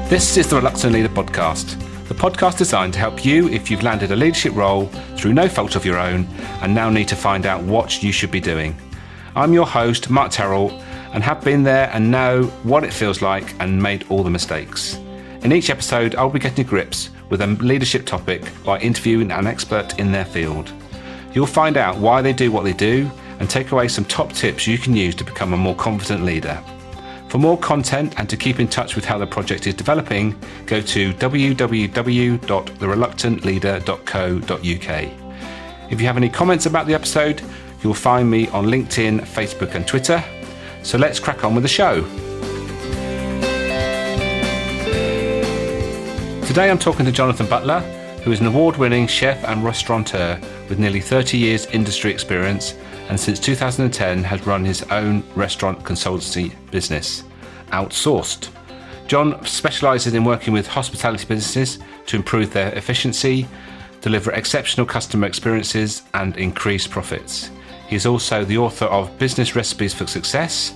This is the Reluctant Leader podcast, the podcast designed to help you if you've landed a leadership role through no fault of your own and now need to find out what you should be doing. I'm your host, Mark Terrell, and have been there and know what it feels like and made all the mistakes. In each episode, I'll be getting to grips with a leadership topic by interviewing an expert in their field. You'll find out why they do what they do and take away some top tips you can use to become a more confident leader. For more content and to keep in touch with how the project is developing, go to www.thereluctantleader.co.uk. If you have any comments about the episode, you'll find me on LinkedIn, Facebook and Twitter. So let's crack on with the show. Today I'm talking to Jonathan Butler, who is an award-winning chef and restaurateur with nearly 30 years industry experience, and since 2010 has run his own restaurant consultancy business, Outsourced. John specialises in working with hospitality businesses to improve their efficiency, deliver exceptional customer experiences and increase profits. He is also the author of Business Recipes for Success,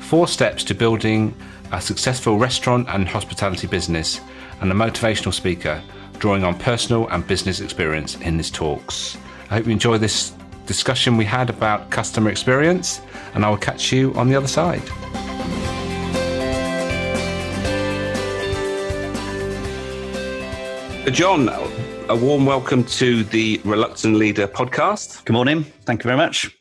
4 Steps to Building a Successful Restaurant and Hospitality Business, and a motivational speaker, drawing on personal and business experience in his talks. I hope you enjoy this discussion we had about customer experience, and I will catch you on the other side. John, a warm welcome to the Reluctant Leader podcast. Good morning. Thank you very much.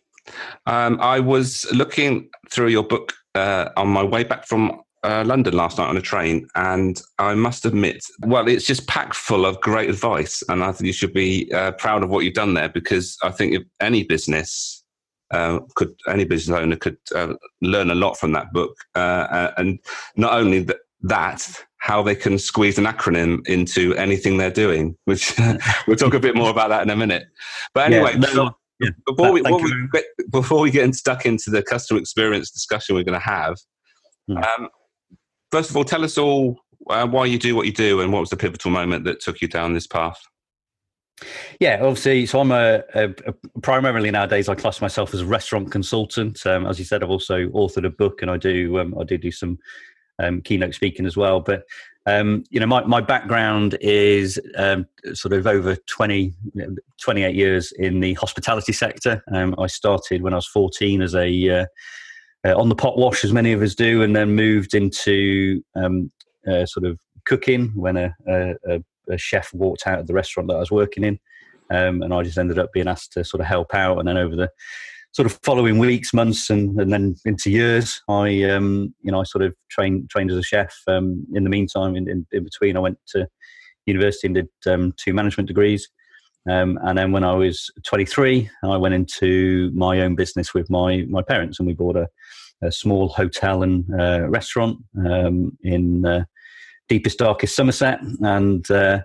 I was looking through your book on my way back from London last night on a train, and I must admit, well, it's just packed full of great advice, and I think you should be proud of what you've done there, because I think if any business owner could learn a lot from that book, and not only that, how they can squeeze an acronym into anything they're doing, which we'll talk a bit more about that in a minute. But anyway, before we get stuck into the customer experience discussion we're going to have, first of all, tell us all why you do what you do and what was the pivotal moment that took you down this path. Yeah, obviously. So I'm a primarily nowadays I class myself as a restaurant consultant. As you said, I've also authored a book, and I do some keynote speaking as well. But my background is sort of over 28 years in the hospitality sector. I started when I was 14 as a on the pot wash, as many of us do, and then moved into sort of cooking when a chef walked out of the restaurant that I was working in, and I just ended up being asked to sort of help out. And then over the sort of following weeks, months, and then into years, I sort of trained as a chef. In the meantime, in between, I went to university and did 2 management degrees. And then when I was 23, I went into my own business with my parents, and we bought a small hotel and restaurant in deepest, darkest Somerset, and sort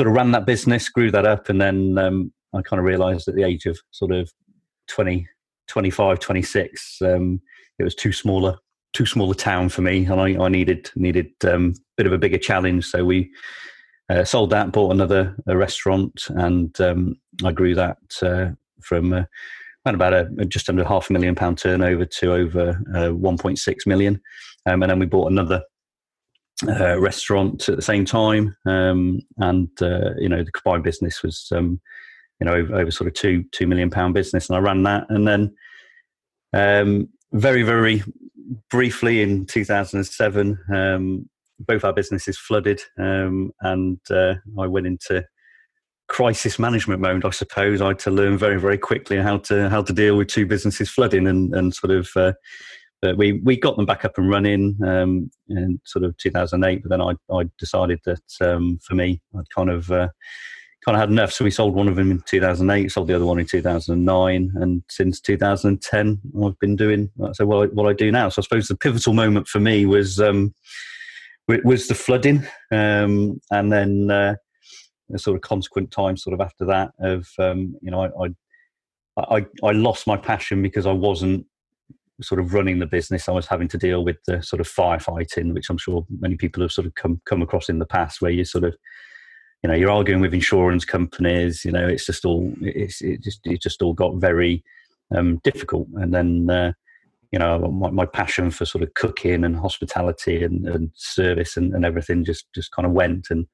of ran that business, grew that up, and then I kind of realised at the age of sort of 25, 26, it was too small a town for me, and I needed a bit of a bigger challenge. So we sold that, bought another restaurant, and I grew that from around about just under £500,000 turnover to over 1.6 million, and then we bought another restaurant at the same time, and the combined business was over sort of £2 million business, and I ran that. And then very, very briefly in 2007, both our businesses flooded, and I went into crisis management mode, I suppose. I had to learn very, very quickly how to deal with 2 businesses flooding, and sort of we got them back up and running in sort of 2008. But then I decided that for me, I'd kind of had enough. So we sold one of them in 2008, sold the other one in 2009, and since 2010, I've been doing what I do now. So I suppose the pivotal moment for me was the flooding, and then a sort of consequent time sort of after that of I lost my passion because I wasn't sort of running the business. I was having to deal with the sort of firefighting, which I'm sure many people have sort of come across in the past, where you sort of you're arguing with insurance companies. It just all got very difficult. And then my passion for sort of cooking and hospitality and service and everything just kind of went. And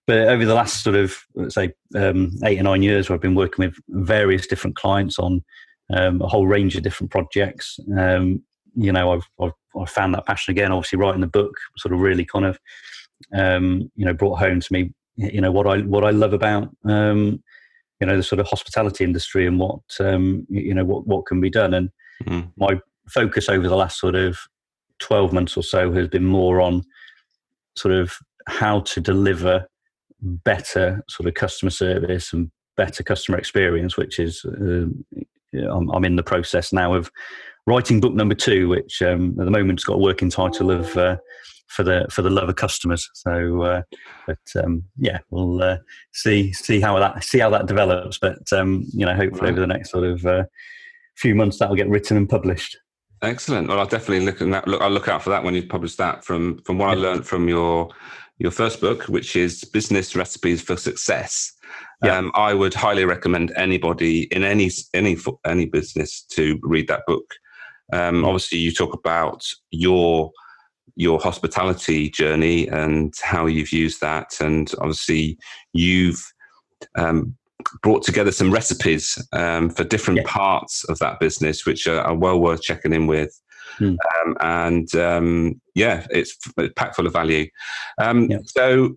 but over the last sort of, let's say, 8 or 9 years, where I've been working with various different clients on a whole range of different projects, I've found that passion again. Obviously, writing the book sort of really kind of brought home to me what I love about the sort of hospitality industry and what can be done. And my focus over the last sort of 12 months or so has been more on sort of how to deliver better sort of customer service and better customer experience, which is I'm in the process now of writing book number 2, which at the moment's got a working title of for the love of customers. So we'll see how that develops, but hopefully over the next sort of few months that'll get written and published. Excellent. Well, I'll definitely I'll look out for that when you publish that. From what I learned from your first book, which is Business Recipes for Success. I would highly recommend anybody in any business to read that book. Obviously, you talk about your hospitality journey and how you've used that, and obviously you've brought together some recipes for different parts of that business, which are well worth checking in with. It's packed full of value. So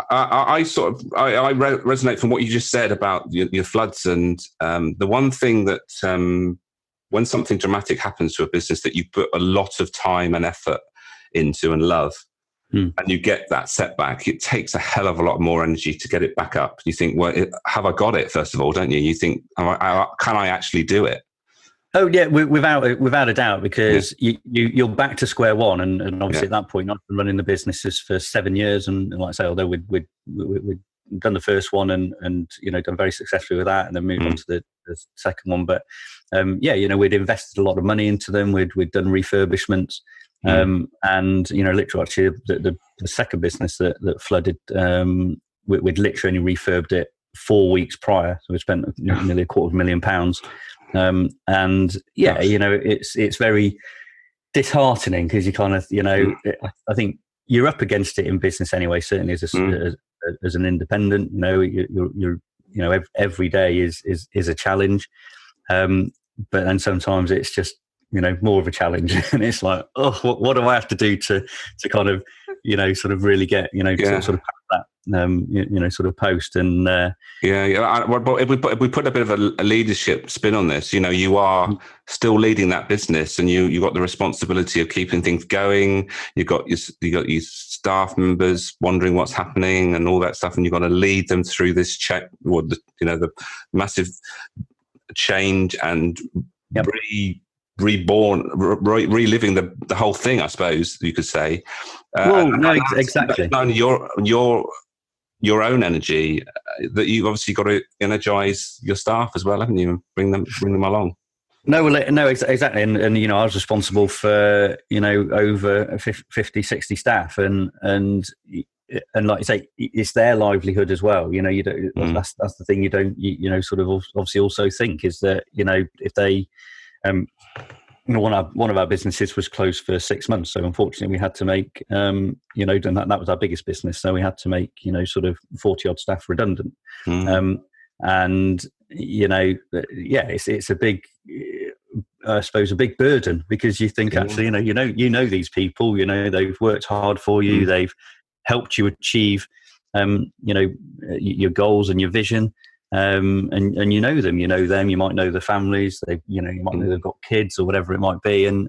I resonate from what you just said about your floods, and the one thing that when something dramatic happens to a business that you put a lot of time and effort into and love, and you get that setback, it takes a hell of a lot more energy to get it back up. You think, well, have I got it, first of all, don't you? You think, can I actually do it? Oh yeah, without a doubt, because you're back to square one, and obviously at that point I've been running the businesses for 7 years, and like I say, although we'd done the first one and done very successfully with that, and then moved on to the second one, but we'd invested a lot of money into them. We'd done refurbishments, and literally actually the second business that flooded, we'd literally only refurbed it 4 weeks prior, so we spent nearly £250,000. It's very disheartening, because you kind of I think you're up against it in business anyway, certainly as an independent. You're every day is a challenge, but then sometimes it's just more of a challenge, and it's like, what do I have to do to kind of sort of really get sort of that sort of post. And but if we put a bit of a leadership spin on this, you are still leading that business, and you got the responsibility of keeping things going. You got your staff members wondering what's happening and all that stuff, and you've got to lead them through this the massive change and reliving the whole thing, I suppose you could say. Exactly. Not only your own energy, that you've obviously got to energize your staff as well, haven't you? And bring them along. No, exactly. And I was responsible for over 50, 60 staff, and like you say, it's their livelihood as well. You don't. That's the thing. You don't. Sort of obviously also think is that if they. One of our businesses was closed for 6 months, so unfortunately we had to make and that was our biggest business, so we had to make sort of 40 odd staff redundant. And it's a big, I suppose, a big burden, because you think actually these people, they've worked hard for you, they've helped you achieve your goals and your vision. And you know them, you might know the families, you might know they've got kids or whatever it might be, and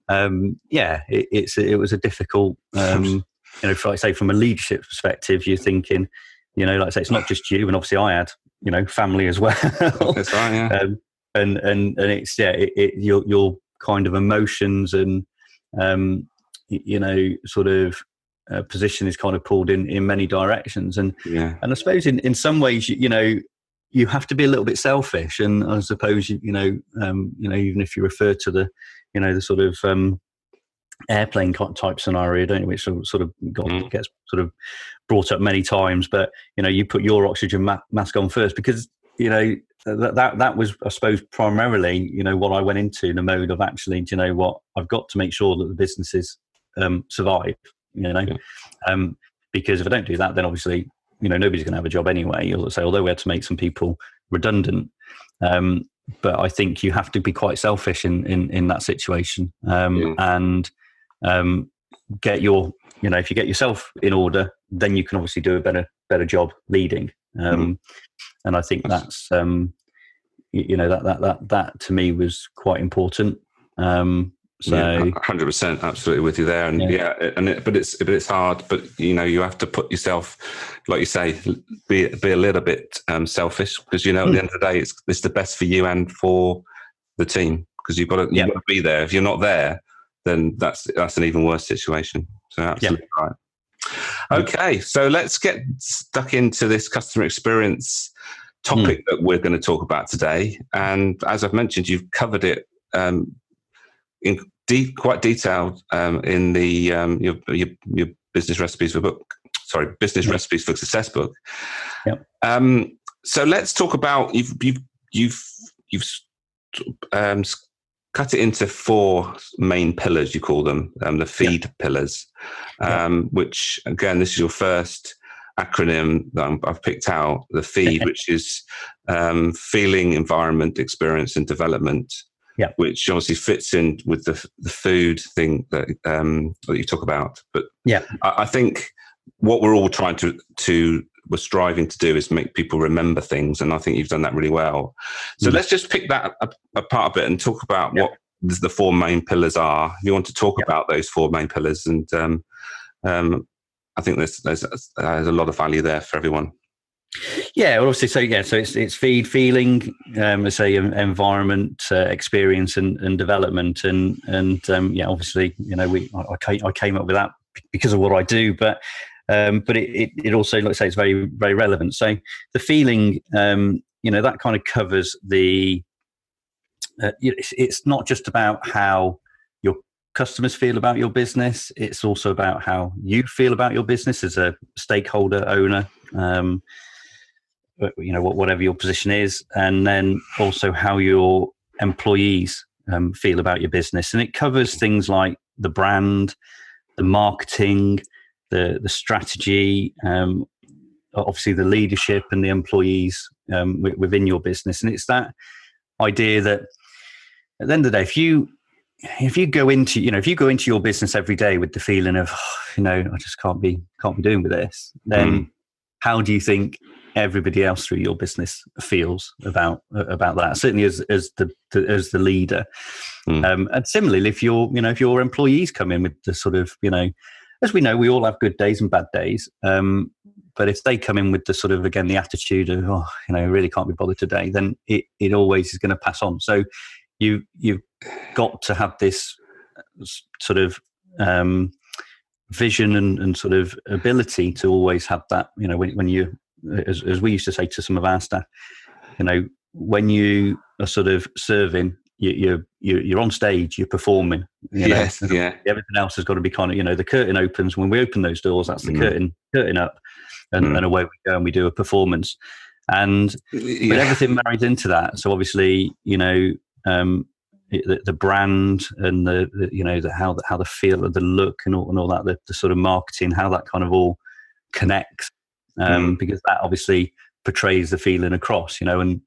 it was a difficult, like I say, from a leadership perspective, you're thinking, like I say, it's not just you, and obviously I had, family as well. That's right, yeah. And it's your kind of emotions and sort of position is kind of pulled in many directions, and I suppose in some ways you have to be a little bit selfish, and I suppose even if you refer to the the sort of airplane type scenario, don't you, which sort of gets sort of brought up many times, but you put your oxygen mask on first, because that was, I suppose, primarily, what I went into, in the mode of actually, do you know what, I've got to make sure that the businesses survive, because if I don't do that, then obviously, nobody's going to have a job anyway. Although we had to make some people redundant, but I think you have to be quite selfish in that situation, and get your, if you get yourself in order, then you can obviously do a better job leading. And I think that's that to me was quite important. So 100%, absolutely with you there, and but it's hard. But you have to put yourself, like you say, be a little bit selfish, because at the end of the day, it's the best for you and for the team, because you've got to be there. If you're not there, then that's an even worse situation. So absolutely right. Okay, so let's get stuck into this customer experience topic that we're going to talk about today. And as I've mentioned, you've covered it in quite detailed in the your business recipes for book. Sorry, business recipes for success book. Yep. So let's talk about you've cut it into 4 main pillars. You call them the feed pillars, which again, this is your first acronym that I've picked out. The feed, which is feeling, environment, experience, and development. Yeah, which obviously fits in with the food thing that you talk about. But I think what we're all trying we're striving to do is make people remember things, and I think you've done that really well. So let's just pick that apart a bit and talk about what the 4 main pillars are. If you want to talk about those 4 main pillars, and I think there's a lot of value there for everyone. Yeah, well, obviously, so it's feed, feeling, let's say environment, experience, and development, and obviously, I came up with that because of what I do, but it also, let's say, it's very, very relevant. So the feeling, that kind of covers the. It's not just about how your customers feel about your business; it's also about how you feel about your business as a stakeholder, owner. Whatever your position is, and then also how your employees feel about your business. And it covers things like the brand, the marketing, the strategy, obviously the leadership and the employees within your business. And it's that idea that at the end of the day, if you go into your business every day with the feeling of, I just can't be doing with this, then how do you think everybody else through your business feels about that? Certainly as the leader. And similarly, if your employees come in with the sort of, as we know, we all have good days and bad days. But if they come in with the sort of, again, the attitude of, really can't be bothered today, then it always is going to pass on. So you've got to have this sort of vision and sort of ability to always have that, when you, as we used to say to some of our staff, when you are sort of serving, you're on stage, you're performing. Everything else has got to be kind of, the curtain opens when we open those doors. That's the curtain up, and away we go, and we do a performance, and but everything marries into that. So obviously, the brand and the how the feel of the look and all that, the sort of marketing, how that kind of all connects. Because that obviously portrays the feeling across, and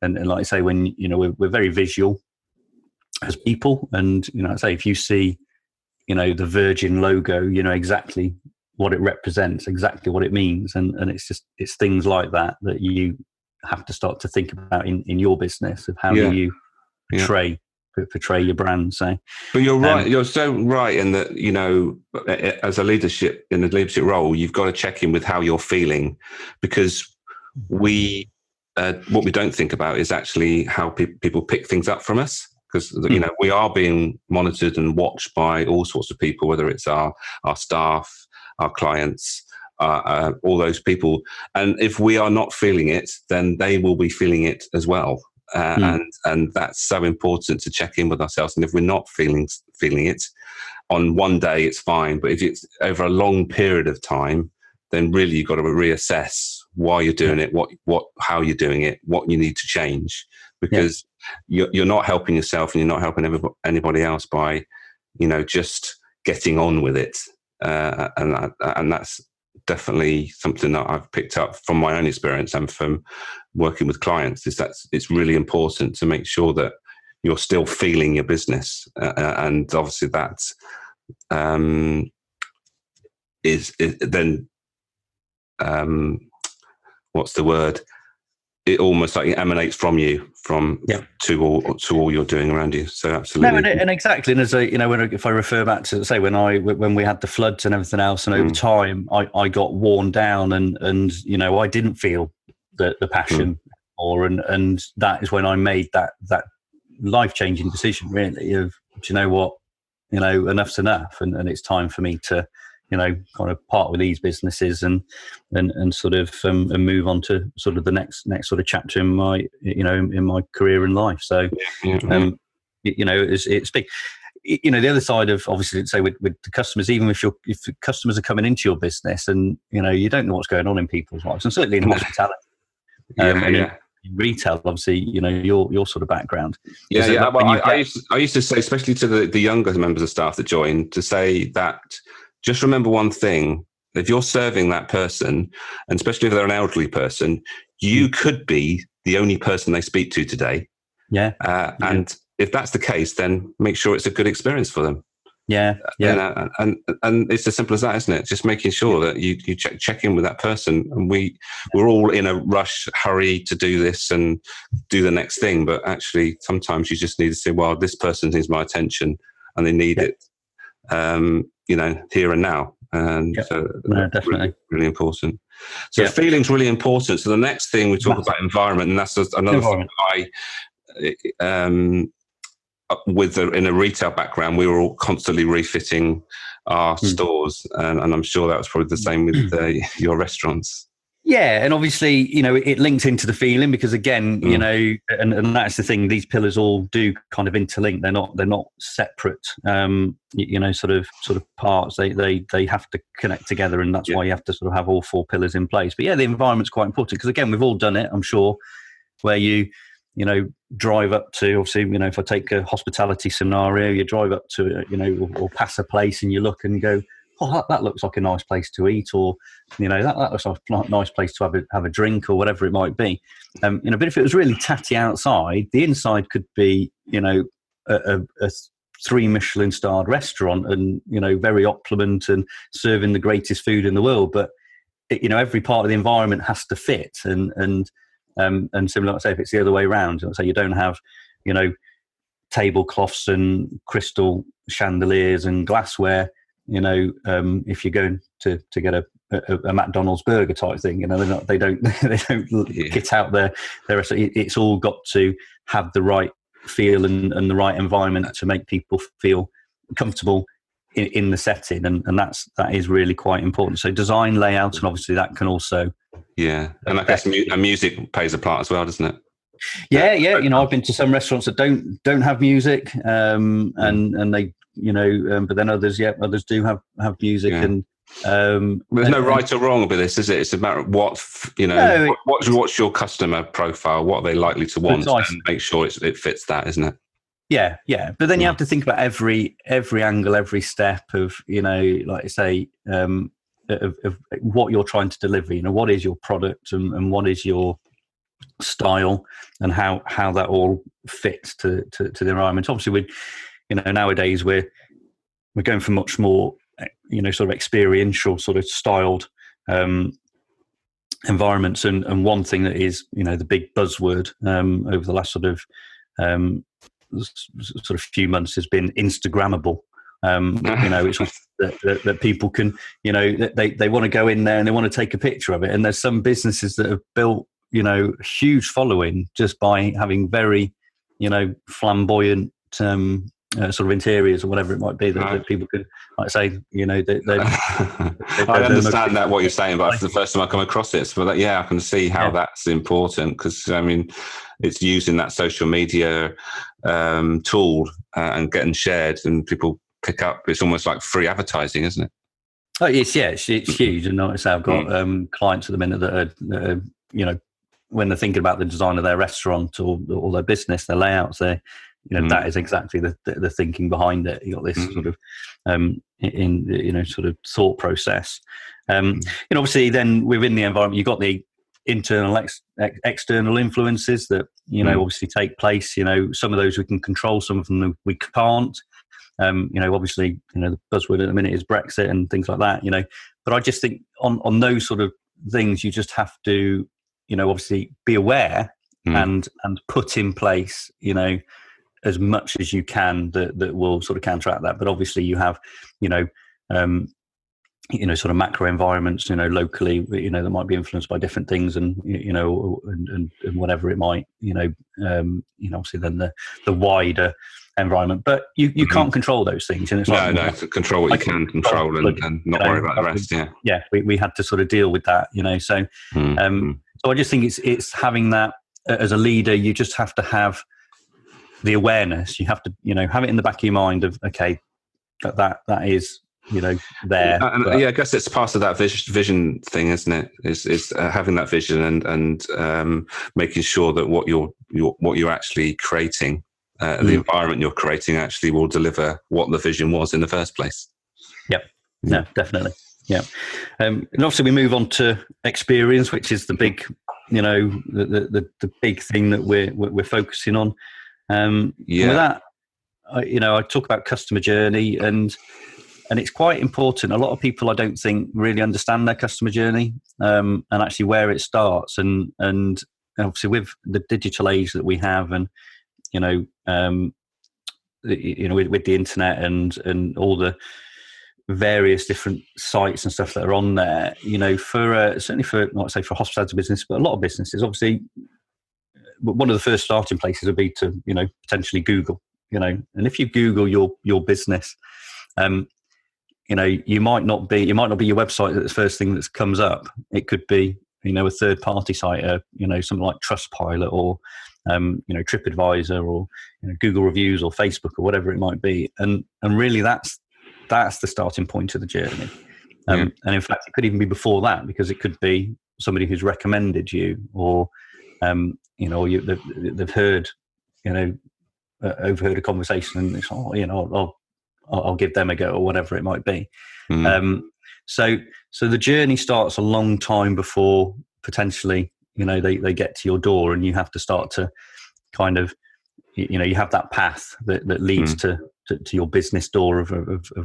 like I say, when we're very visual as people, and I say if you see, the Virgin logo, you know exactly what it represents, exactly what it means, and it's things like that you have to start to think about in your business of how do you portray your brand. So, but you're right. You're so right in that. As a leadership role, you've got to check in with how you're feeling, because what we don't think about is actually how people pick things up from us. Because we are being monitored and watched by all sorts of people, whether it's our staff, our clients, all those people. And if we are not feeling it, then they will be feeling it as well. And that's so important to check in with ourselves. And if we're not feeling it on one day, it's fine. But if it's over a long period of time, then really you've got to reassess why you're doing it, how you're doing it, what you need to change, because you're not helping yourself and you're not helping anybody else by, just getting on with it. And that's definitely something that I've picked up from my own experience and from working with clients, is that it's really important to make sure that you're still feeling your business. And obviously that is then, what's the word? It almost like it emanates from you, to all you're doing around you. So absolutely, no, and exactly. And as if I refer back to say when we had the floods and everything else, and over time I got worn down, and I didn't feel the passion and that is when I made that life-changing decision, really, of, do you know what, enough's enough, and it's time for me to kind of part with these businesses and sort of and move on to sort of the next sort of chapter in my in my career and life. So it's big. The other side of, obviously, say with the customers, even if the customers are coming into your business and you don't know what's going on in people's lives, and certainly in hospitality, in retail, obviously, your sort of background. I used to say, especially to the younger members of staff that join, to say that just remember one thing: if you're serving that person, and especially if they're an elderly person, you could be the only person they speak to today. And if that's the case, then make sure it's a good experience for them. And it's as simple as that, isn't it? Just making sure that you check in with that person. And we're all in a hurry to do this and do the next thing, but actually sometimes you just need to say, well, this person needs my attention and they need it here and now. And so definitely really important. So feeling's really important. So the next thing we talk about environment, and that's another thing in a retail background, we were all constantly refitting our stores, and I'm sure that was probably the same with your restaurants. Yeah, and obviously, it links into the feeling, because again, and that's the thing. These pillars all do kind of interlink. They're not separate. Sort of parts. They have to connect together, and that's why you have to sort of have all four pillars in place. But the environment's quite important, because again, we've all done it, I'm sure, where you drive up to, obviously, if I take a hospitality scenario, you drive up to, or pass a place and you look and go, oh, that looks like a nice place to eat, or, that looks like a nice place to have a drink, or whatever it might be. But if it was really tatty outside, the inside could be, a 3 Michelin starred restaurant and, very opulent and serving the greatest food in the world. But, every part of the environment has to fit, and similar, like I say, if it's the other way around, so you don't have, tablecloths and crystal chandeliers and glassware, if you're going to get a McDonald's burger type thing, they don't get out their. It's all got to have the right feel and the right environment to make people feel comfortable in the setting, and that is really quite important. So design, layout, and obviously that can also and I guess music plays a part as well, doesn't it? I've been to some restaurants that don't have music, and they but then others do have music. And there's no right or wrong with this, is it? It's about what's your customer profile, what are they likely to want, and make sure it fits that, isn't it? But then you have to think about every angle, every step of, like I say, of what you're trying to deliver. What is your product, and what is your style, and how that all fits to the environment. Obviously, nowadays we're going for much more, sort of experiential, sort of styled environments. And one thing that is, the big buzzword over the last sort of few months has been Instagrammable. It's that people can, they want to go in there and they want to take a picture of it. And there's some businesses that have built, huge following just by having very, flamboyant sort of interiors or whatever it might be that people could, like say, I understand that what you're saying, but it's the first time I come across it. But I can see how that's important, because it's using that social media tool and getting shared, and people pick up. It's almost like free advertising, isn't it? Oh, it's huge, and like I say, I've got clients at the minute that are, when they're thinking about the design of their restaurant or their business, their layouts, that is exactly the thinking behind it. You got this sort of sort of thought process. Obviously, then within the environment, you've got the internal, external influences that obviously take place. Some of those we can control, some of them we can't. Obviously, the buzzword at the minute is Brexit and things like that. But I just think on those sort of things, you just have to, obviously be aware and put in place, as much as you can that will sort of counteract that. But obviously, you have, sort of macro environments, locally, that might be influenced by different things, and and whatever it might, obviously then the wider environment. But you can't control those things, and it's control what you can control, and not worry about the rest. Yeah, we had to sort of deal with that, So, so I just think it's having that as a leader. You just have to have the awareness. You have to, have it in the back of your mind of, okay, that is, there. I guess it's part of that vision thing, isn't it? Is having that vision and making sure that what you're actually creating, the environment you're creating, actually will deliver what the vision was in the first place. Yep. No, definitely. Yeah. And obviously we move on to experience, which is the big, the big thing that we're focusing on. With that, I talk about customer journey, and it's quite important. A lot of people, I don't think, really understand their customer journey, and actually where it starts. And obviously with the digital age that we have, and with the internet and all the various different sites and stuff that are on there, for certainly for, not say for a hospitality business, but a lot of businesses, obviously one of the first starting places would be to potentially Google, and if you Google your business, you might not be your website that's the first thing that comes up. It could be a third party site, something like Trustpilot or TripAdvisor or Google reviews or Facebook or whatever it might be, and really that's the starting point of the journey. And in fact, it could even be before that, because it could be somebody who's recommended you, or they've heard, overheard a conversation, and it's, I'll give them a go, or whatever it might be. So the journey starts a long time before potentially, they get to your door, and you have to start to kind of, you have that path that leads to your business door of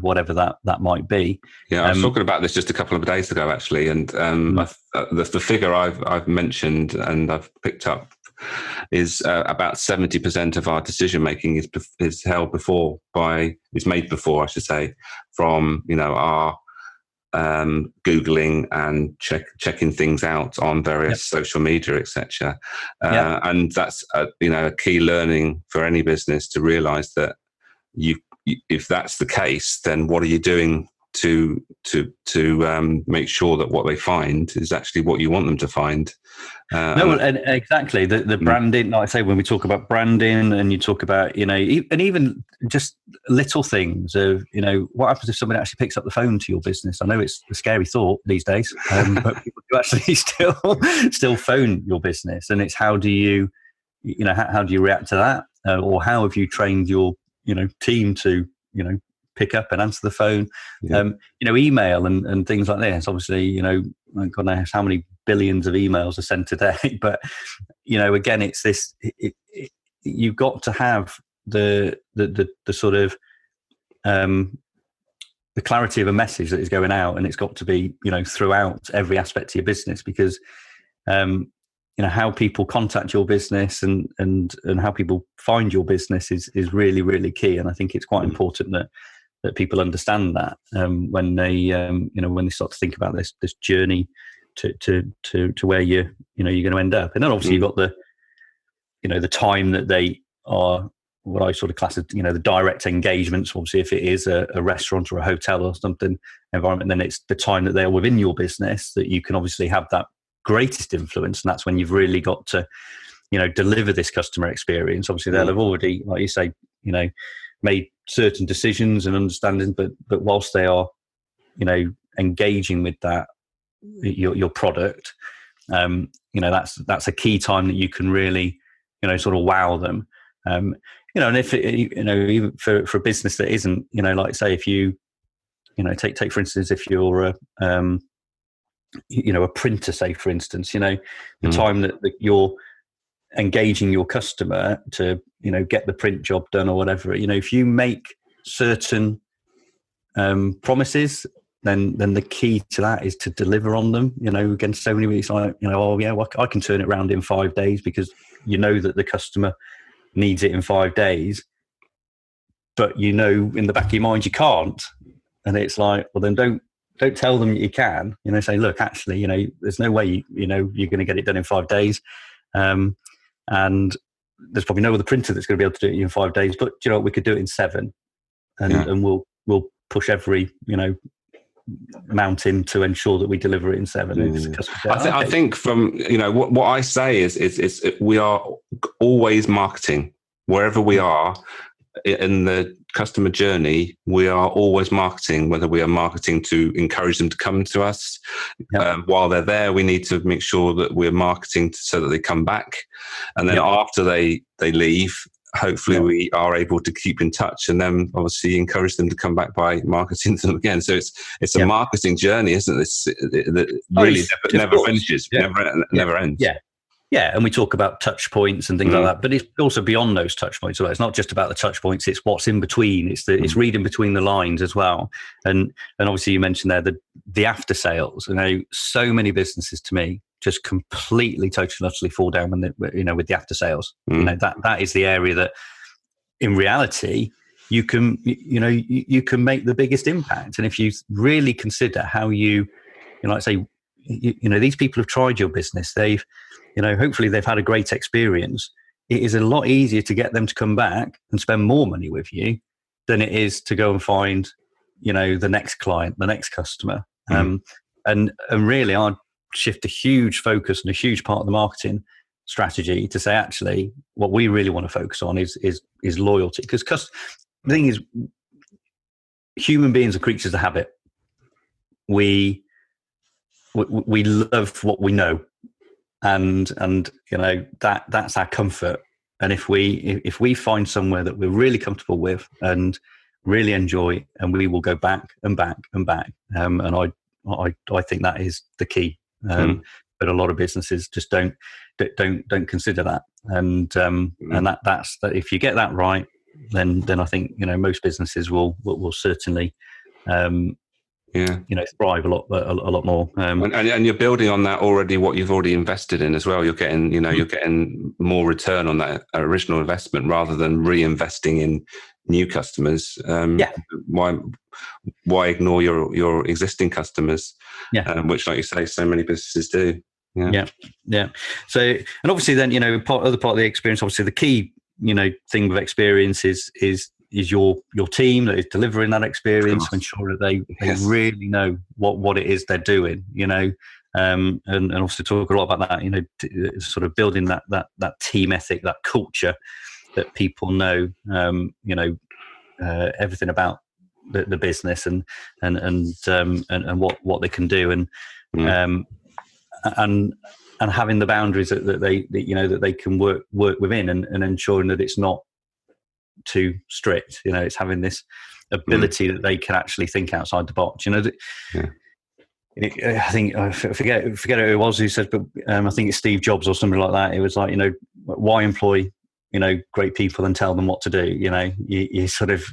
whatever that might be. Yeah, I was talking about this just a couple of days ago, actually, and the figure I've mentioned and I've picked up is about 70% of our decision making is made before, I should say, from our Googling and checking things out on various social media, etc. And that's a key learning for any business, to realize that if that's the case, then what are you doing to make sure that what they find is actually what you want them to find? And exactly the branding. Like I say, when we talk about branding, and you talk about and even just little things of what happens if somebody actually picks up the phone to your business. I know it's a scary thought these days, but people do actually still phone your business, and it's how do you how do you react to that, or how have you trained your team to pick up and answer the phone. Email and things like this. Obviously, God knows how many billions of emails are sent today. But again, it's this. You've got to have the sort of the clarity of a message that is going out, and it's got to be throughout every aspect of your business, because how people contact your business and how people find your business is really, really key. And I think it's quite important that people understand that when they when they start to think about this journey to where you're going to end up. And then obviously you've got the time that they are, what I sort of class as the direct engagements. Obviously, if it is a restaurant or a hotel or something environment, then it's the time that they're within your business that you can obviously have that greatest influence, and that's when you've really got to deliver this customer experience. Obviously they'll have already, like you say, made certain decisions and understanding, but whilst they are engaging with that your product, that's a key time that you can really sort of wow them. And if even for a business that isn't, like say if you take for instance, if you're a printer, say for instance, the time that you're engaging your customer to get the print job done or whatever, if you make certain promises, then the key to that is to deliver on them. Again, so many weeks like I can turn it around in 5 days, because that the customer needs it in 5 days, but in the back of your mind you can't, and it's like, well, then don't tell them you can. Say, look, actually, there's no way you're going to get it done in 5 days, and there's probably no other printer that's going to be able to do it in 5 days. But we could do it in 7, and we'll push every mountain to ensure that we deliver it in 7. I think from what I say is we are always marketing wherever we are in the customer journey. We are always marketing, whether we are marketing to encourage them to come to us. While they're there, we need to make sure that we're marketing so that they come back, and then after they leave, hopefully we are able to keep in touch, and then obviously encourage them to come back by marketing to them again. So it's a marketing journey, isn't it? That really never finishes, never ends. Yeah, and we talk about touch points and things like that, but it's also beyond those touch points. So it's not just about the touch points; it's what's in between. It's it's reading between the lines as well. And obviously, you mentioned there the after sales. So many businesses to me just completely, totally, utterly fall down when with the after sales. That is the area that, in reality, you can you can make the biggest impact. And if you really consider how like say, these people have tried your business, they've hopefully they've had a great experience. It is a lot easier to get them to come back and spend more money with you than it is to go and find the next client, the next customer. And really, I'd shift a huge focus and a huge part of the marketing strategy to say, actually, what we really want to focus on is loyalty. Because the thing is, human beings are creatures of habit. We love what we know, and that's our comfort. And if we find somewhere that we're really comfortable with and really enjoy, and we will go back and back and back. And I think that is the key. But a lot of businesses just don't consider that. And that's that. If you get that right, then I think most businesses will certainly thrive a lot more. And you're building on that already. What you've already invested in as well. You're getting you're getting more return on that original investment rather than reinvesting in new customers. Why ignore your existing customers? Which, like you say, so many businesses do. So, and obviously, then other part of the experience. Obviously, the key thing with experience is your team that is delivering that experience to ensure that they really know what it is they're doing. And obviously talk a lot about that. Sort of building that team ethic, that culture that people know. Everything about the business and what they can do, and having the boundaries that they can work within, and ensuring that it's not too strict. It's having this ability that they can actually think outside the box. I think I forget who it was who said, but I think it's Steve Jobs or something like that. It was like, why employ great people and tell them what to do? You sort of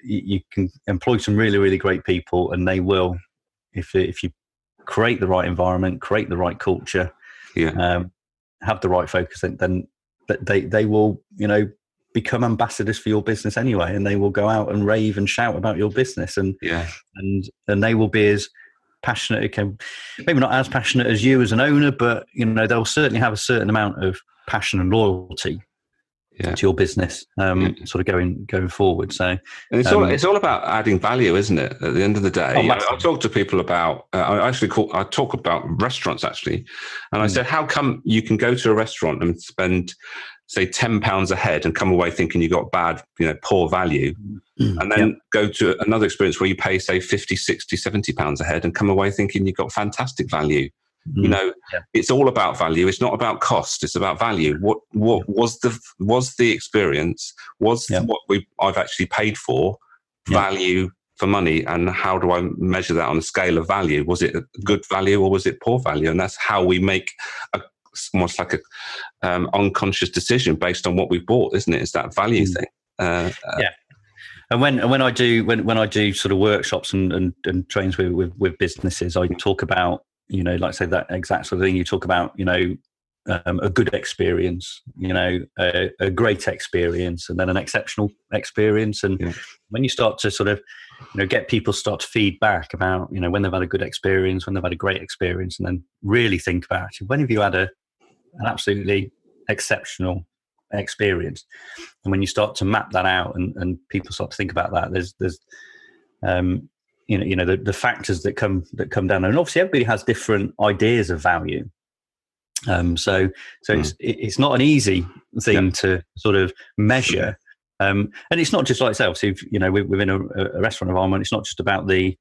you can employ some really, really great people, and they will, if you create the right environment, create the right culture, have the right focus, then they will become ambassadors for your business anyway, and they will go out and rave and shout about your business, and they will be as passionate, maybe not as passionate as you as an owner, but they'll certainly have a certain amount of passion and loyalty to your business, sort of going forward. So, and it's all about adding value, isn't it? At the end of the day, I talk to people about. I talk about restaurants actually, and I said, how come you can go to a restaurant and spend, say, £10 a head and come away thinking you got poor value, and then go to another experience where you pay, say, 50, 60, £70 a head and come away thinking you got fantastic value. It's all about value. It's not about cost. It's about value. What was the experience? What I've actually paid for value for money, and how do I measure that on a scale of value? Was it good value or was it poor value? And that's how we make almost like a unconscious decision based on what we've bought, isn't it? It's that value thing. And when I do sort of workshops and trains with businesses, I talk about, like I say, that exact sort of thing. You talk about, a good experience, a great experience, and then an exceptional experience. And when you start to sort of, get people start to feed back about, when they've had a good experience, when they've had a great experience, and then really think about, when have you had an absolutely exceptional experience? And when you start to map that out and people start to think about that, there's the factors that come down, and obviously everybody has different ideas of value. So it's not an easy thing to sort of measure, and it's not just like, say, obviously, within a restaurant environment, it's not just about the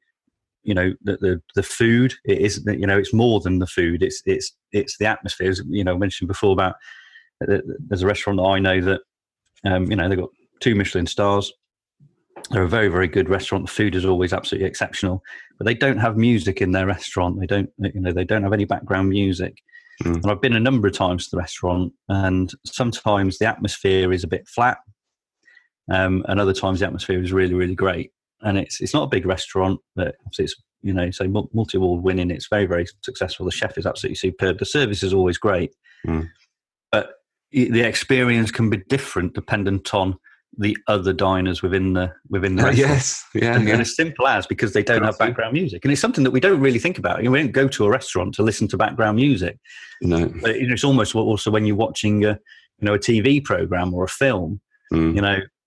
food. It is, it's more than the food. It's the atmosphere. As I mentioned before about, there's a restaurant that I know that they've got 2 Michelin stars. They're a very, very good restaurant. The food is always absolutely exceptional, but they don't have music in their restaurant. They don't have any background music. And I've been a number of times to the restaurant, and sometimes the atmosphere is a bit flat, and other times the atmosphere is really, really great. And it's not a big restaurant, but obviously it's so multi-award winning. It's very, very successful. The chef is absolutely superb. The service is always great, but the experience can be different dependent on the other diners within the restaurant. Yes, and as simple as, because they don't have background music, and it's something that we don't really think about. We don't go to a restaurant to listen to background music. No, but it's almost also when you're watching a TV program or a film.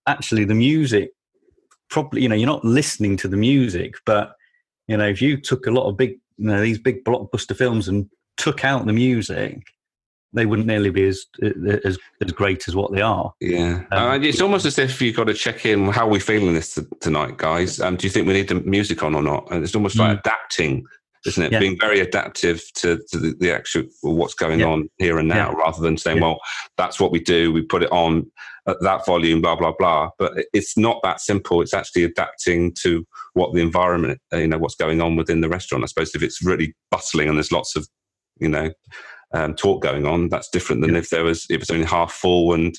Actually the music, probably you're not listening to the music, but if you took a lot of big these big blockbuster films and took out the music, they wouldn't nearly be as great as what they are. Yeah. It's almost as if you've got to check in, how are we feeling this tonight, guys? Do you think we need the music on or not? And it's almost like adapting, isn't it? Yeah. Being very adaptive to the actual what's going on here and now, rather than saying, well, that's what we do. We put it on at that volume, blah, blah, blah. But it's not that simple. It's actually adapting to what the environment, what's going on within the restaurant. I suppose if it's really bustling and there's lots of, talk going on, that's different than if it's only half full, and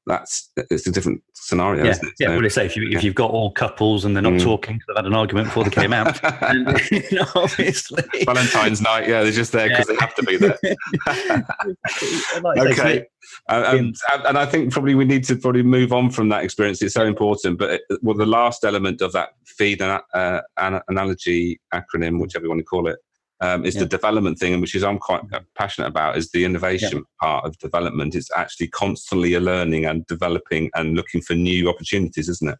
it's a different scenario, isn't it? Yeah, but it's if you've got all couples and they're not talking because they've had an argument before they came out, and, obviously Valentine's night, they're just there because they have to be there. Okay. And I think probably we need to move on from that experience. It's so important. But the last element of that feed analogy acronym, whichever you want to call it, is the development thing, and which is I'm quite passionate about, is the innovation part of development. It's actually constantly learning and developing and looking for new opportunities, isn't it?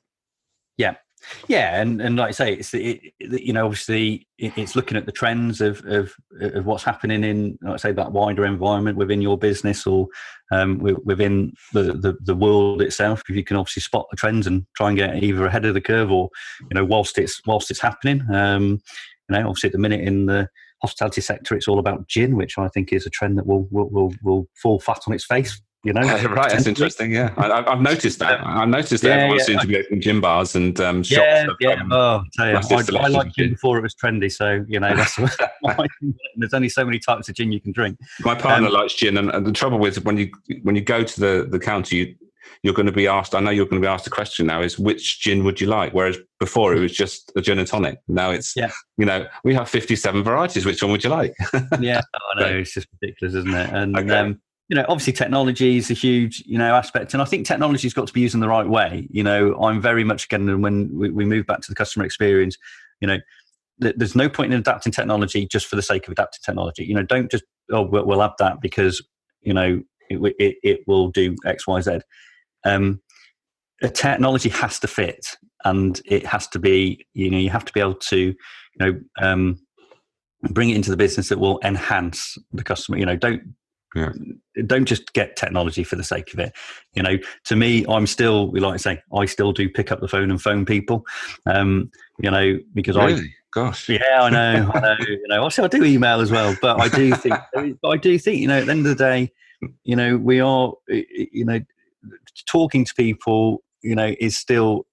Yeah, and like I say, obviously it's looking at the trends of what's happening in, like I say, that wider environment within your business or within the world itself. If you can obviously spot the trends and try and get either ahead of the curve or whilst it's happening. Obviously at the minute in the hospitality sector, it's all about gin, which I think is a trend that will fall flat on its face. Right, that's interesting. Yeah, I've noticed that. I've noticed that everyone seems to be opening gin bars and shops. I liked gin before it was trendy, so that's why. There's only so many types of gin you can drink. My partner likes gin, and the trouble with when you go to the counter, you're going to be asked. I know you're going to be asked a question now: is which gin would you like? Whereas before it was just a gin and tonic. Now it's we have 57 varieties. Which one would you like? I know, it's just ridiculous, isn't it? And obviously technology is a huge, aspect. And I think technology's got to be used in the right way. I'm very much, again, when we move back to the customer experience, there's no point in adapting technology just for the sake of adapting technology. Don't just, we'll add that because, it will do X, Y, Z. a technology has to fit, and it has to be, you have to be able to, bring it into the business that will enhance the customer. Don't just get technology for the sake of it. To me, I'm still, we like to say, I still do pick up the phone and phone people. Because really? Gosh. Yeah, I know. Also, I do email as well, but I do think, at the end of the day, we are, talking to people, is still,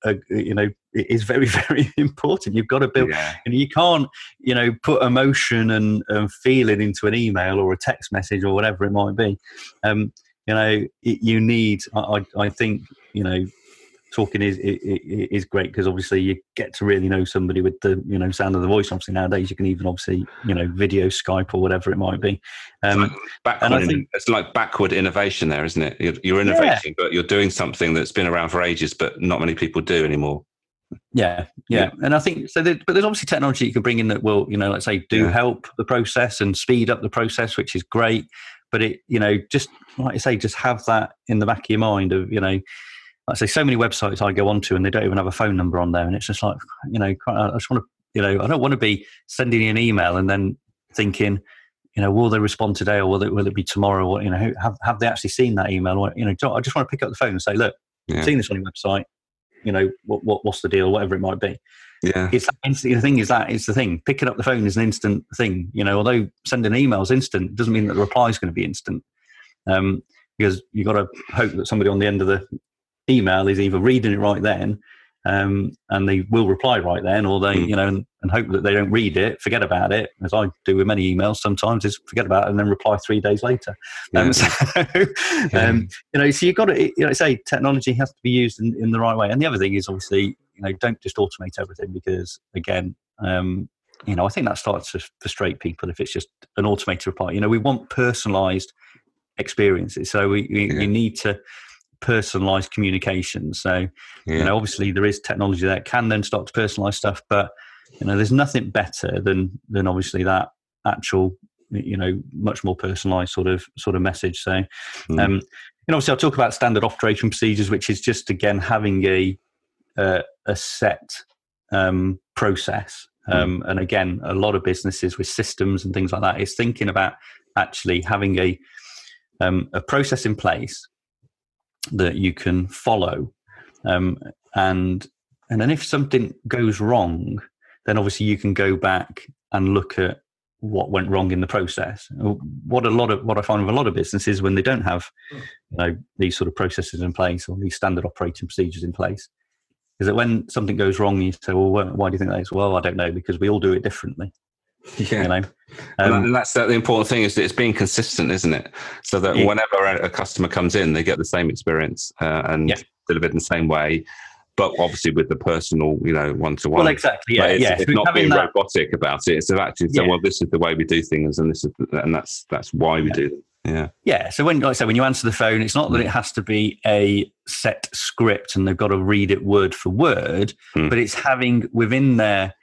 is very, very important. You've got to build, and you can't, put emotion and feeling into an email or a text message or whatever it might be. You need, I think, talking is great, because obviously you get to really know somebody with the sound of the voice. Obviously nowadays you can even obviously video Skype or whatever it might be. It's like backward innovation there, isn't it? You're innovating, but you're doing something that's been around for ages, but not many people do anymore. Yeah. And I think so. But there's obviously technology you can bring in that will, let's say, help the process and speed up the process, which is great. But it, just like I say, just have that in the back of your mind of, I say, so many websites I go onto and they don't even have a phone number on there, and it's just like, I just want to, I don't want to be sending you an email and then thinking, will they respond today, or will it be tomorrow? Or have they actually seen that email? Or I just want to pick up the phone and say, look, I've seen this on your website. What's the deal? Whatever it might be. Yeah, it's the thing is that it's the thing. Picking up the phone is an instant thing. Although sending an email is instant, doesn't mean that the reply is going to be instant. Because you've got to hope that somebody on the end of the email is either reading it right then, and they will reply right then, or they, and hope that they don't read it, forget about it, as I do with many emails sometimes, is forget about it and then reply 3 days later. So you've got to, say technology has to be used in the right way. And the other thing is obviously, don't just automate everything, because again, I think that starts to frustrate people if it's just an automated reply. We want personalized experiences, so we need to personalized communication. So obviously there is technology that can then start to personalize stuff, but there's nothing better than obviously that actual much more personalized sort of message. So obviously I'll talk about standard operating procedures, which is just again having a set process, and again a lot of businesses with systems and things like that is thinking about actually having a process in place that you can follow, and then if something goes wrong, then obviously you can go back and look at what went wrong in the process. What I find with a lot of businesses, when they don't have these sort of processes in place or these standard operating procedures in place, is that when something goes wrong, you say, well, why do you think that is? Well, I don't know, because we all do it differently. And that's the important thing, is that it's being consistent, isn't it? So that whenever a customer comes in, they get the same experience and delivered in the same way, but obviously with the personal, one-to-one. Well, exactly. It's not being robotic about it. It's actually saying, well, this is the way we do things, and that's why we do them. Yeah. So when you answer the phone, it's not that it has to be a set script and they've got to read it word for word, but it's having within there,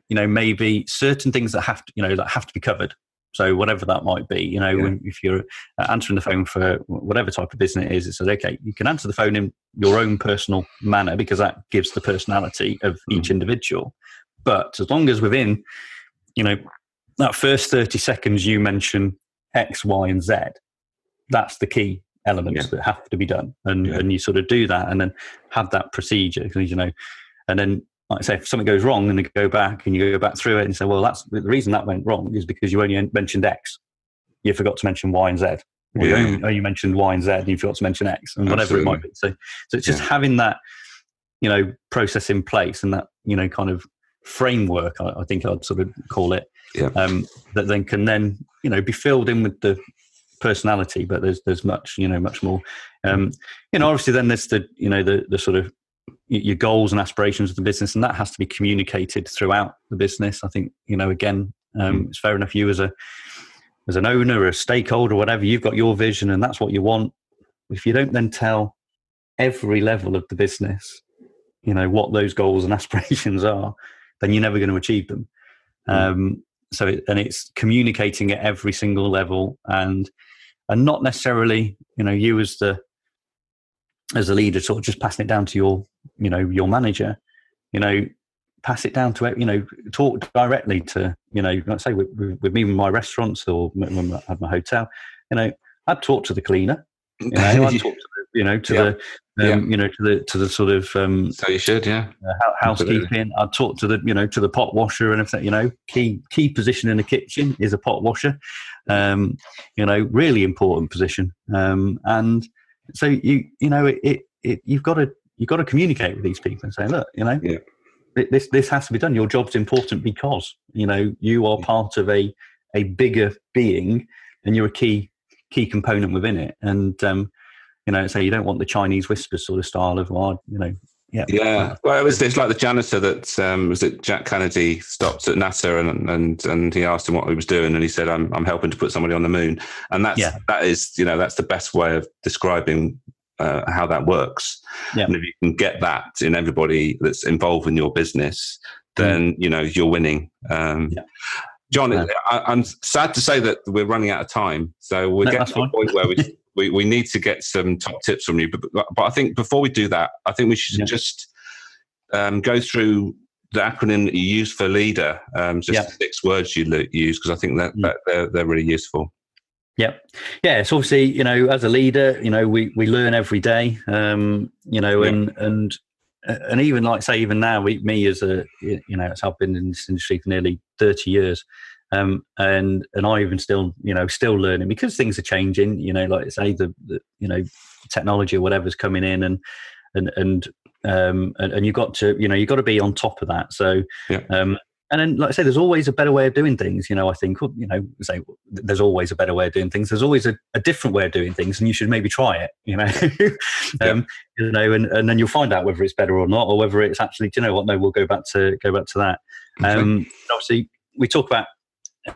maybe certain things that have to be covered. So whatever that might be, if you're answering the phone for whatever type of business it is, it's okay, you can answer the phone in your own personal manner, because that gives the personality of each individual. But as long as within, that first 30 seconds you mention X, Y, and Z, that's the key elements that have to be done. And you sort of do that and then have that procedure, because, and then, like I say, if something goes wrong and you go back through it and say, well, that's the reason that went wrong is because you only mentioned X. You forgot to mention Y and Z. Or you mentioned Y and Z and you forgot to mention X, and whatever it might be. So it's just having that, process in place, and that, kind of framework, I think I'd sort of call it, that then can then, be filled in with the personality, but there's much, much more. Obviously then there's the sort of your goals and aspirations of the business, and that has to be communicated throughout the business. I think, again, it's fair enough. You as an owner or a stakeholder, or whatever, you've got your vision and that's what you want. If you don't then tell every level of the business, what those goals and aspirations are, then you're never going to achieve them. It's communicating at every single level, and not necessarily, you as as a leader, sort of just passing it down to your manager, pass it down to, talk directly to, like I say, with me in my restaurants or when I have my hotel, I'd talk to the cleaner, I'd talk to the sort of so you should, housekeeping. I'd talk to the pot washer and everything. Key position in the kitchen is a pot washer. Really important position. And so you've got to communicate with these people and say, look, this has to be done. Your job's important because you are part of a bigger being, and you're a key component within it. And so you don't want the Chinese whispers sort of style of, well, Yeah. Well, it's like the janitor that was it Jack Kennedy stopped at NASA and he asked him what he was doing, and he said, "I'm helping to put somebody on the moon." And that is that's the best way of describing how that works. Yeah. And if you can get that in everybody that's involved in your business, then you're winning. John, I'm sad to say that we're running out of time, so we're getting to a point where we need to get some top tips from you. But I think before we do that, I think we should just go through the acronym that you use for leader, the 6 words you use, because I think that they're really useful. Yeah. So obviously, as a leader, we learn every day, and even like say, even now, me as a, I've been in this industry for nearly 30 years. And I even still learning, because things are changing, like say the technology or whatever's coming in, and you've got to be on top of that. So, and then, like I say, there's always a better way of doing things. I think, say there's always a better way of doing things. There's always a different way of doing things, and you should maybe try it. And then you'll find out whether it's better or not, or whether it's actually, no, we'll go back to that. Okay. Obviously, we talk about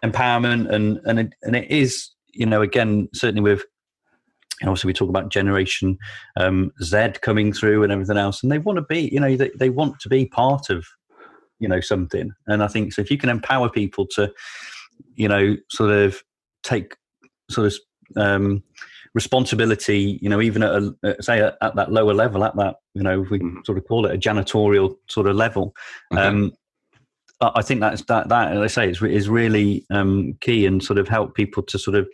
empowerment, and it is, again, certainly with, obviously we talk about Generation Z coming through and everything else, and they want to be, they want to be part of something. And I think so if you can empower people to sort of take sort of responsibility, even at that lower level, at that if we sort of call it a janitorial sort of level, I think that as I say, is really key, and sort of help people to sort of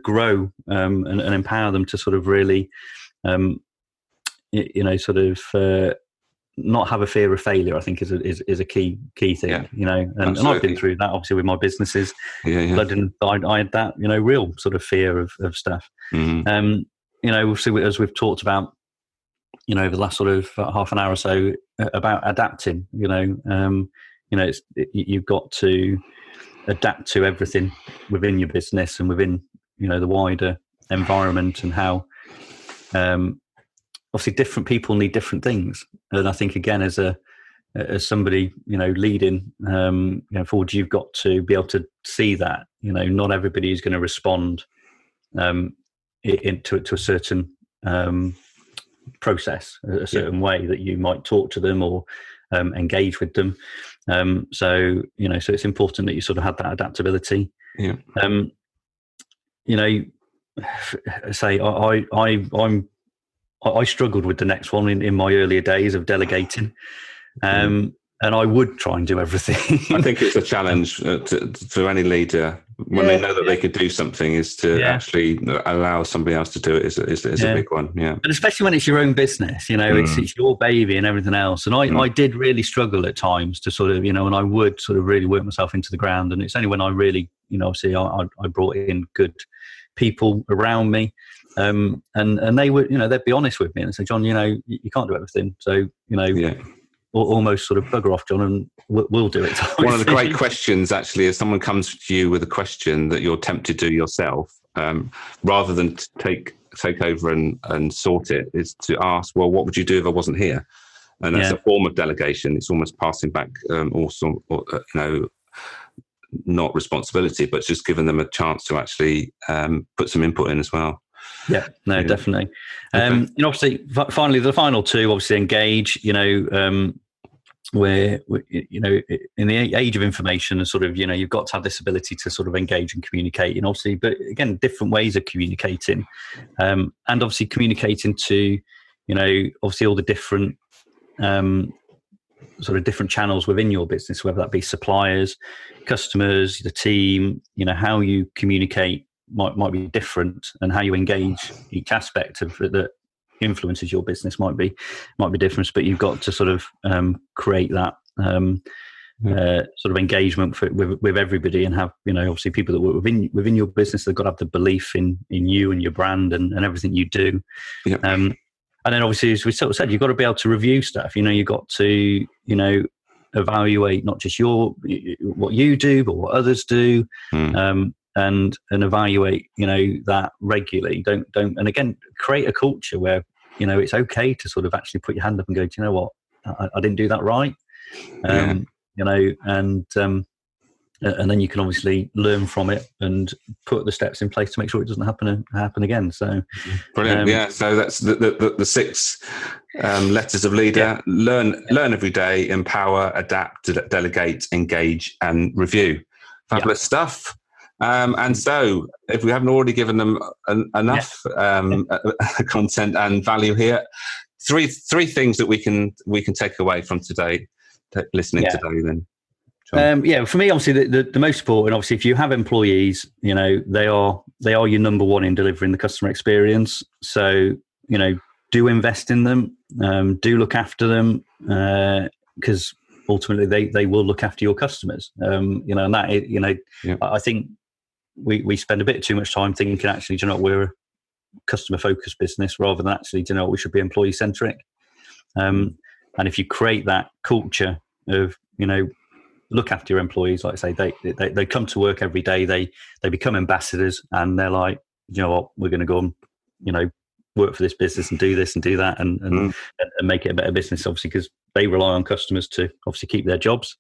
grow and empower them to sort of really not have a fear of failure. I think is a key thing. And I've been through that obviously with my businesses. I had that real sort of fear of stuff. Obviously, as we've talked about over the last sort of half an hour or so about adapting. You've got to adapt to everything within your business and within the wider environment, and how obviously different people need different things. And I think again, as somebody leading forward, you've got to be able to see that not everybody is going to respond to a certain process, a certain way that you might talk to them or engage with them. So it's important that you sort of have that adaptability. Say I struggled with the next one in my earlier days of delegating, and I would try and do everything. I think it's a challenge to any leader when they know that they could do something, is to actually allow somebody else to do it is a big one. But especially when it's your own business, it's your baby and everything else. And I did really struggle at times to sort of, and I would sort of really work myself into the ground. And it's only when I really, obviously I brought in good people around me. And they would, they'd be honest with me and say, John, you can't do everything. So, almost sort of bugger off, John, and we'll do it. One of the great questions actually is someone comes to you with a question that you're tempted to do yourself, rather than to take over and sort it, is to ask, well, what would you do if I wasn't here? And that's a form of delegation. It's almost passing back also, not responsibility, but just giving them a chance to actually put some input in as well. Definitely. Obviously, finally, the final two, obviously, engage. Where in the age of information, and sort of you've got to have this ability to sort of engage and communicate. And obviously, but again, different ways of communicating, and obviously communicating to obviously all the different sort of different channels within your business, whether that be suppliers, customers, the team, how you communicate might be different, and how you engage each aspect of that influences your business might be different. But you've got to sort of create that sort of engagement with everybody, and have obviously people that work within your business, they've got to have the belief in you and your brand and everything you do. Yep. And then obviously, as we sort of said, you've got to be able to review stuff. You've got to evaluate not just what you do, but what others do. And evaluate that regularly. Don't and again, create a culture where it's okay to sort of actually put your hand up and go, do you know what, I didn't do that right. And then you can obviously learn from it and put the steps in place to make sure it doesn't happen again. So brilliant. So that's the 6 letters of leader. Learn every day, empower, adapt, delegate, engage, and review. Fabulous stuff. And so, if we haven't already given them enough content and value here, three things that we can take away from today, listening today. Then, for me, obviously, the most important. Obviously, if you have employees, they are your number one in delivering the customer experience. So, do invest in them, do look after them, because ultimately they will look after your customers. And that I think. We spend a bit too much time thinking, actually, do you know what, we're a customer-focused business rather than actually, do you know what, we should be employee-centric. And if you create that culture of, look after your employees, like I say, they come to work every day, they become ambassadors, and they're like, you know what, we're going to go and, work for this business and do this and do that and make it a better business, obviously, because they rely on customers to obviously keep their jobs.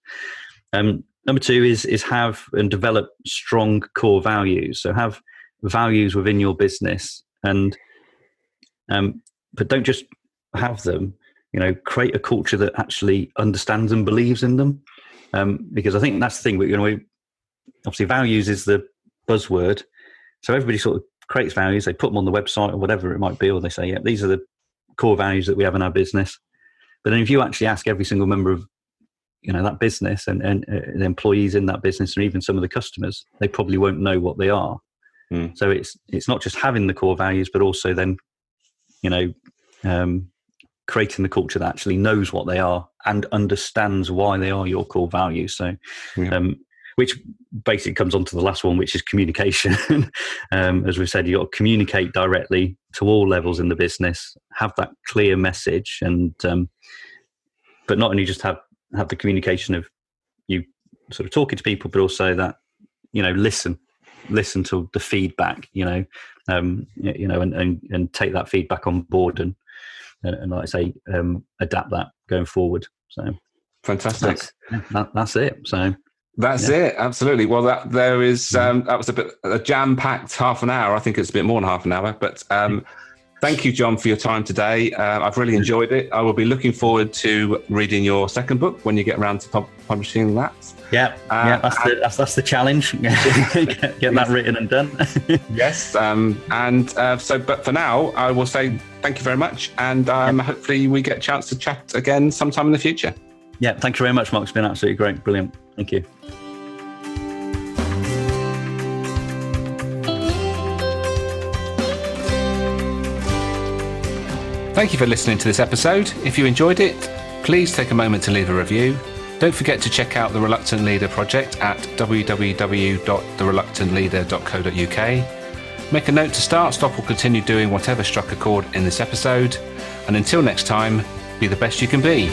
Number 2 is have and develop strong core values. So have values within your business, but don't just have them. Create a culture that actually understands and believes in them. Because I think that's the thing. Obviously, values is the buzzword. So everybody sort of creates values. They put them on the website or whatever it might be, or they say, "Yeah, these are the core values that we have in our business." But then if you actually ask every single member of that business and the employees in that business, and even some of the customers, they probably won't know what they are. So it's not just having the core values, but also then, creating the culture that actually knows what they are and understands why they are your core values. So, which basically comes on to the last one, which is communication. As we've said, you've got to communicate directly to all levels in the business, have that clear message, and but not only just have the communication of you sort of talking to people, but also that, listen to the feedback, and take that feedback on board and like I say, adapt that going forward. So fantastic. That's it. So that's it. Absolutely. Well, that was a jam-packed half an hour. I think it's a bit more than half an hour, but thank you, John, for your time today. I've really enjoyed it. I will be looking forward to reading your second book when you get around to publishing that. That's the challenge. Get that written and done. Yes. But for now, I will say thank you very much, and hopefully we get a chance to chat again sometime in the future. Yeah, thank you very much, Mark. It's been absolutely great. Brilliant. Thank you. Thank you for listening to this episode. If you enjoyed it, please take a moment to leave a review. Don't forget to check out the Reluctant Leader project at www.thereluctantleader.co.uk. Make a note to start, stop, or continue doing whatever struck a chord in this episode. And until next time, be the best you can be.